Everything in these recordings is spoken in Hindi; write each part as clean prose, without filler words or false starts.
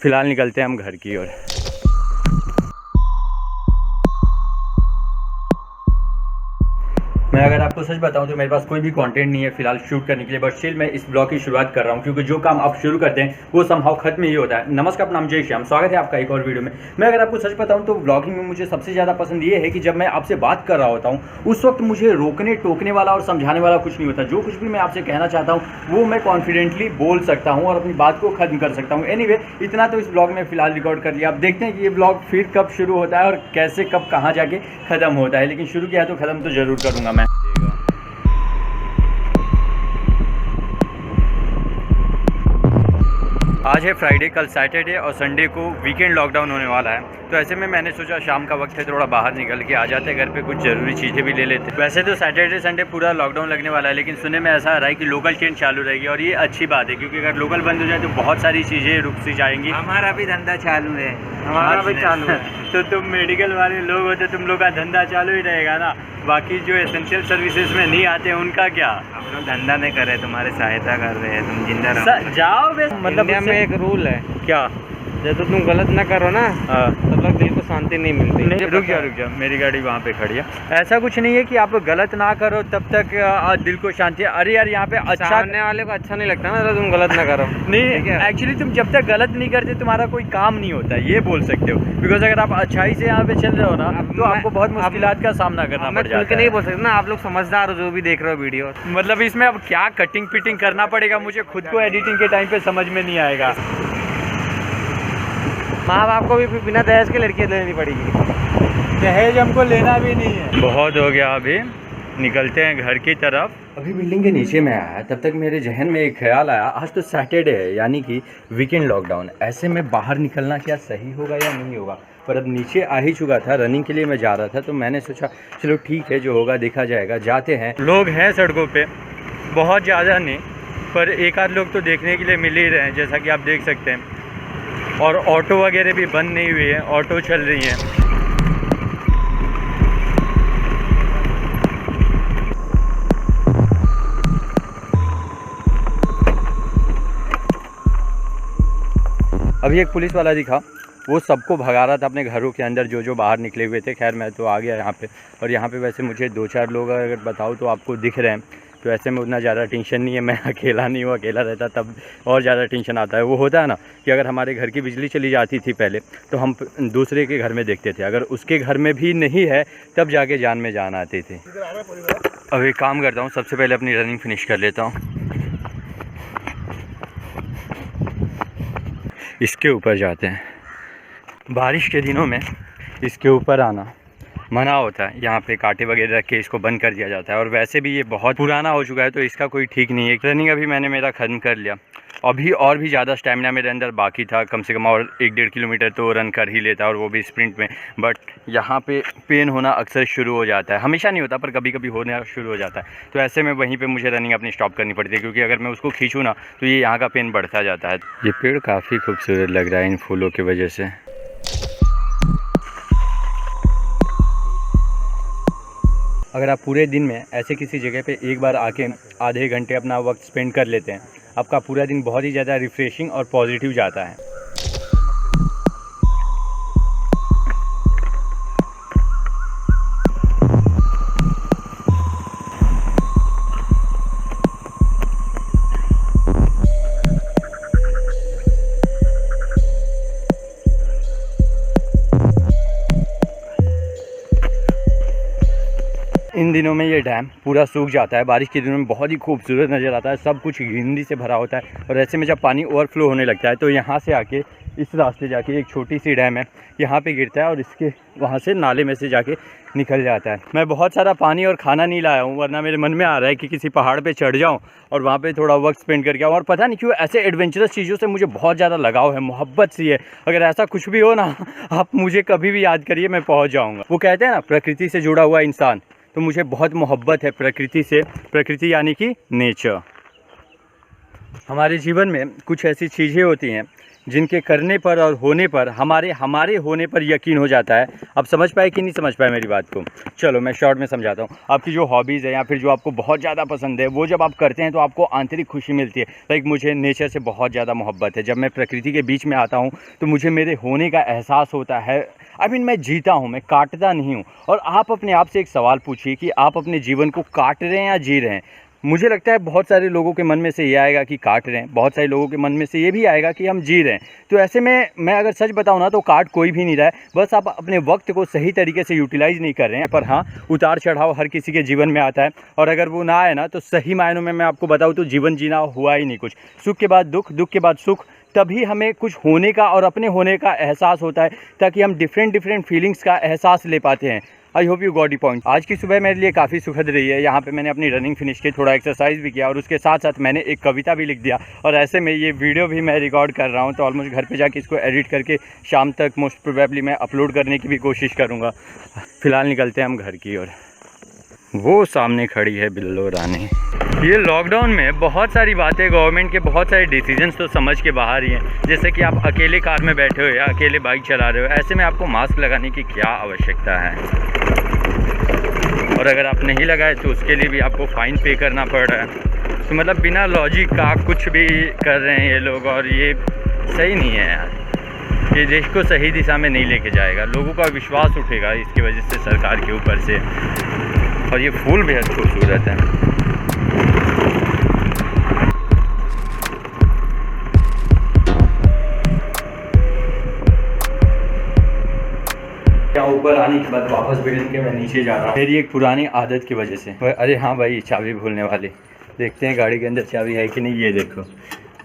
फ़िलहाल निकलते हैं हम घर की ओर। मैं अगर आपको सच बताऊं तो मेरे पास कोई भी कंटेंट नहीं है फिलहाल शूट करने के लिए, बट स्टिल मैं इस ब्लॉग की शुरुआत कर रहा हूं क्योंकि जो काम आप शुरू करते हैं वो समहाउ खत्म ही होता है। नमस्कार, नाम जय श्याम, स्वागत है आपका एक और वीडियो में। मैं अगर आपको सच बताऊं तो ब्लॉगिंग में मुझे सबसे ज़्यादा पसंद ये है कि जब मैं आपसे बात कर रहा होता हूँ उस वक्त मुझे रोकने टोकने वाला और समझाने वाला कुछ नहीं होता। जो कुछ भी मैं आपसे कहना चाहता हूँ वो मैं कॉन्फिडेंटली बोल सकता हूँ और अपनी बात को खत्म कर सकता हूँ। एनीवे, इतना तो इस ब्लॉग में फिलहाल रिकॉर्ड कर लिया। अब देखते हैं कि ये ब्लॉग फिर कब शुरू होता है और कैसे कब कहाँ जाके ख़त्म होता है, लेकिन शुरू किया तो ख़त्म तो ज़रूर करूँगा मैं। आज है फ्राइडे, कल सैटरडे और संडे को वीकेंड लॉकडाउन होने वाला है, तो ऐसे में मैंने सोचा शाम का वक्त है, थोड़ा बाहर निकल के आ जाते हैं, घर पे कुछ ज़रूरी चीज़ें भी ले लेते हैं। वैसे तो सैटरडे संडे पूरा लॉकडाउन लगने वाला है, लेकिन सुनने में ऐसा आ रहा है कि लोकल ट्रेन चालू रहेगी और ये अच्छी बात है क्योंकि अगर लोकल बंद हो जाए तो बहुत सारी चीज़ें रुक सी जाएंगी। हमारा भी धंधा चालू है, हमारा भी चालू है। तो तुम मेडिकल वाले लोग हो तो तुम लोग का धंधा चालू ही रहेगा ना, बाकी जो एसेंशियल सर्विसेज में नहीं आते उनका क्या? हम लोग धंधा नहीं कर रहे, तुम्हारी सहायता कर रहे हैं, तुम जिंदा रहो। जाओ बे, मतलब इंडिया में एक रूल है, क्या? जब तो तुम गलत ना करो ना तब तक दिल को शांति नहीं मिलती। नहीं, रुक जा, मेरी गाड़ी वहाँ पे खड़ी है। ऐसा कुछ नहीं है कि आप गलत ना करो तब तक दिल को शांति। अरे यार, यहाँ पे अच्छा सामने वाले को अच्छा नहीं लगता ना तो तुम गलत ना करो। नहीं, एक्चुअली तुम जब तक गलत नहीं करते तुम्हारा कोई काम नहीं होता, ये बोल सकते हो। बिकॉज अगर आप अच्छाई से यहाँ पे चल रहे हो ना तो आपको बहुत मुश्किलात का सामना करना पड़ जाता है। नहीं बोल सकते ना, आप लोग समझदार हो जो भी देख रहे हो वीडियो। मतलब इसमें अब क्या कटिंग पिटिंग करना पड़ेगा, मुझे खुद को एडिटिंग के टाइम पे समझ में नहीं आएगा। माँ बाप को भी बिना दहेज के लड़कियाँ लेनी पड़ेगी। दहेज हमको लेना भी नहीं है। बहुत हो गया, अभी निकलते हैं घर की तरफ। अभी बिल्डिंग के नीचे में आया, तब तक मेरे जहन में एक ख्याल आया, आज तो सैटरडे है यानी कि वीकेंड लॉकडाउन। ऐसे में बाहर निकलना क्या सही होगा या नहीं होगा? पर अब नीचे आ ही चुका था, रनिंग के लिए मैं जा रहा था, तो मैंने सोचा चलो ठीक है, जो होगा देखा जाएगा, जाते हैं। लोग हैं सड़कों पे, बहुत ज़्यादा नहीं, पर एक आध लोग तो देखने के लिए मिल ही रहे हैं, जैसा कि आप देख सकते हैं। और ऑटो वगैरह भी बंद नहीं हुई है, ऑटो चल रही हैं। अभी एक पुलिस वाला दिखा, वो सबको भगा रहा था अपने घरों के अंदर, जो बाहर निकले हुए थे। खैर मैं तो आ गया यहाँ पे, और यहाँ पे वैसे मुझे 2-4 लोग अगर बताऊँ तो आपको दिख रहे हैं, तो ऐसे में उतना ज़्यादा टेंशन नहीं है। मैं अकेला नहीं हूँ, अकेला रहता तब और ज़्यादा टेंशन आता है। वो होता है ना कि अगर हमारे घर की बिजली चली जाती थी पहले तो हम दूसरे के घर में देखते थे, अगर उसके घर में भी नहीं है तब जाके जान में जान आती थी। अब एक काम करता हूँ, सबसे पहले अपनी रनिंग फिनिश कर लेता हूँ, इसके ऊपर जाते हैं। बारिश के दिनों में इसके ऊपर आना मना होता है, यहाँ पे कांटे वगैरह रख के इसको बंद कर दिया जाता है, और वैसे भी ये बहुत पुराना हो चुका है तो इसका कोई ठीक नहीं है। रनिंग अभी मैंने मेरा ख़त्म कर लिया, अभी और भी ज़्यादा स्टेमिना मेरे अंदर बाकी था, कम से कम और 1-1.5 किलोमीटर तो रन कर ही लेता, और वो भी स्प्रिंट में। बट यहाँ पे पेन होना अक्सर शुरू हो जाता है, हमेशा नहीं होता पर कभी कभी होना शुरू हो जाता है, तो ऐसे में वहीं पे मुझे रनिंग अपनी स्टॉप करनी पड़ती है, क्योंकि अगर मैं उसको खींचूँ ना तो ये यहाँ का पेन बढ़ता जाता है। ये पेड़ काफ़ी खूबसूरत लग रहा है इन फूलों की वजह से। अगर आप पूरे दिन में ऐसे किसी जगह पे एक बार आके आधे घंटे अपना वक्त स्पेंड कर लेते हैं, आपका पूरा दिन बहुत ही ज़्यादा रिफ़्रेशिंग और पॉजिटिव जाता है। इन दिनों में ये डैम पूरा सूख जाता है, बारिश के दिनों में बहुत ही खूबसूरत नज़र आता है, सब कुछ ग्रीनरी से भरा होता है, और ऐसे में जब पानी ओवरफ्लो होने लगता है तो यहाँ से आके इस रास्ते जाके एक छोटी सी डैम है, यहाँ पे गिरता है और इसके वहाँ से नाले में से जाके निकल जाता है। मैं बहुत सारा पानी और खाना नहीं लाया हूँ, वरना मेरे मन में आ रहा है कि किसी पहाड़ पे चढ़ जाऊँ और वहाँ पे थोड़ा वक्त स्पेंड करके आऊँ। और पता नहीं क्यों ऐसे एडवेंचरस चीज़ों से मुझे बहुत ज़्यादा लगाव है, मोहब्बत सी है। अगर ऐसा कुछ भी हो ना, आप मुझे कभी भी याद करिए, मैं पहुँच जाऊँगा। वो कहते हैं ना, प्रकृति से जुड़ा हुआ इंसान, तो मुझे बहुत मोहब्बत है प्रकृति से। प्रकृति यानी कि नेचर। हमारे जीवन में कुछ ऐसी चीज़ें होती हैं जिनके करने पर और होने पर हमारे होने पर यकीन हो जाता है। अब समझ पाए कि नहीं समझ पाए मेरी बात को? चलो मैं शॉर्ट में समझाता हूँ। आपकी जो हॉबीज़ है या फिर जो आपको बहुत ज़्यादा पसंद है, वो जब आप करते हैं तो आपको आंतरिक खुशी मिलती है। लाइक मुझे नेचर से बहुत ज़्यादा मोहब्बत है। जब मैं प्रकृति के बीच में आता हूँ तो मुझे मेरे होने का एहसास होता है। मैं जीता हूँ, मैं काटता नहीं हूँ। और आप अपने आप से एक सवाल पूछिए कि आप अपने जीवन को काट रहे हैं या जी रहे हैं? मुझे लगता है बहुत सारे लोगों के मन में से ये आएगा कि काट रहे हैं, बहुत सारे लोगों के मन में से ये भी आएगा कि हम जी रहे हैं। तो ऐसे में मैं अगर सच बताऊं ना तो काट कोई भी नहीं रहा है, बस आप अपने वक्त को सही तरीके से यूटिलाइज़ नहीं कर रहे हैं। पर हाँ, उतार चढ़ाव हर किसी के जीवन में आता है, और अगर वो ना आए ना तो सही मायनों में मैं आपको बताऊँ तो जीवन जीना हुआ ही नहीं कुछ। सुख के बाद दुख, दुख के बाद सुख, तभी हमें कुछ होने का और अपने होने का एहसास होता है, ताकि हम डिफरेंट फीलिंग्स का एहसास ले पाते हैं। I hope you got the point. आज की सुबह मेरे लिए काफ़ी सुखद रही है। यहाँ पे मैंने अपनी रनिंग फिनिश की, थोड़ा एक्सरसाइज भी किया, और उसके साथ साथ मैंने एक कविता भी लिख दिया। और ऐसे में ये वीडियो भी मैं रिकॉर्ड कर रहा हूँ, तो ऑलमोस्ट घर पे जाके इसको एडिट करके शाम तक मोस्ट प्रोबेबली मैं अपलोड करने की भी कोशिश करूँगा। फ़िलहाल निकलते हैं हम घर की ओर। वो सामने खड़ी है बिल्लो रानी। ये लॉकडाउन में बहुत सारी बातें, गवर्नमेंट के बहुत सारे डिसीजंस तो समझ के बाहर ही हैं। जैसे कि आप अकेले कार में बैठे हो या अकेले बाइक चला रहे हो, ऐसे में आपको मास्क लगाने की क्या आवश्यकता है? और अगर आप नहीं लगाए तो उसके लिए भी आपको फ़ाइन पे करना पड़ रहा है। तो मतलब बिना लॉजिक का कुछ भी कर रहे हैं ये लोग, और ये सही नहीं है यार। ये देश को सही दिशा में नहीं लेके जाएगा। लोगों का विश्वास उठेगा इसकी वजह से सरकार के ऊपर से। और ये फूल बेहद खूबसूरत है। यहाँ ऊपर आने के बाद वापस बिल्डिंग के मैं नीचे जा रहा हूँ, मेरी एक पुरानी आदत की वजह से। अरे हाँ भाई, चाबी भूलने वाली। देखते हैं गाड़ी के अंदर चाबी है कि नहीं। ये देखो,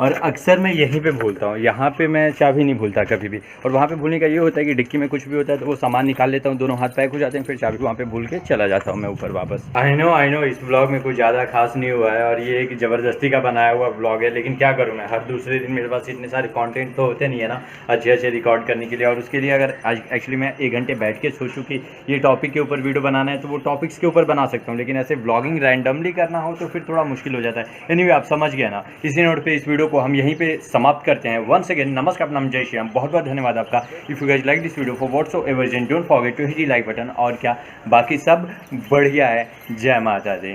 और अक्सर मैं यहीं पे भूलता हूँ। यहाँ पे मैं चाबी नहीं भूलता कभी भी। और वहाँ पे भूलने का ये होता है कि डिक्की में कुछ भी होता है तो वो सामान निकाल लेता हूँ, दोनों हाथ पैक हो जाते हैं, फिर चाबी वहाँ पे भूल के चला जाता हूँ मैं ऊपर वापस। आई नो इस ब्लॉग में कुछ ज़्यादा खास नहीं हुआ है, और ये एक ज़बरदस्ती का बनाया हुआ ब्लॉग है। लेकिन क्या करूँ मैं, हर दूसरे दिन मेरे पास इतने सारे कॉन्टेंट तो होते नहीं है ना अच्छे रिकॉर्ड करने के लिए। और उसके लिए अगर आज एक्चुअली मैं 1 घंटे बैठ के सोचूँ कि ये टॉपिक के ऊपर वीडियो बनाना है तो वो टॉपिक्स के ऊपर बना सकता हूँ, लेकिन ऐसे ब्लॉगिंग रैंडमली करना हो तो फिर थोड़ा मुश्किल हो जाता है। एनीवे, आप समझ गए ना। इसी नोट पे इस वीडियो को हम यहीं पे समाप्त करते हैं। वंस अगेन नमस्कार, नाम जय श्री राम। बहुत बहुत धन्यवाद आपका। If you guys like this video for whatsoever reason, don't forget to hit the like button. और क्या बाकी सब बढ़िया है। जय माता दी।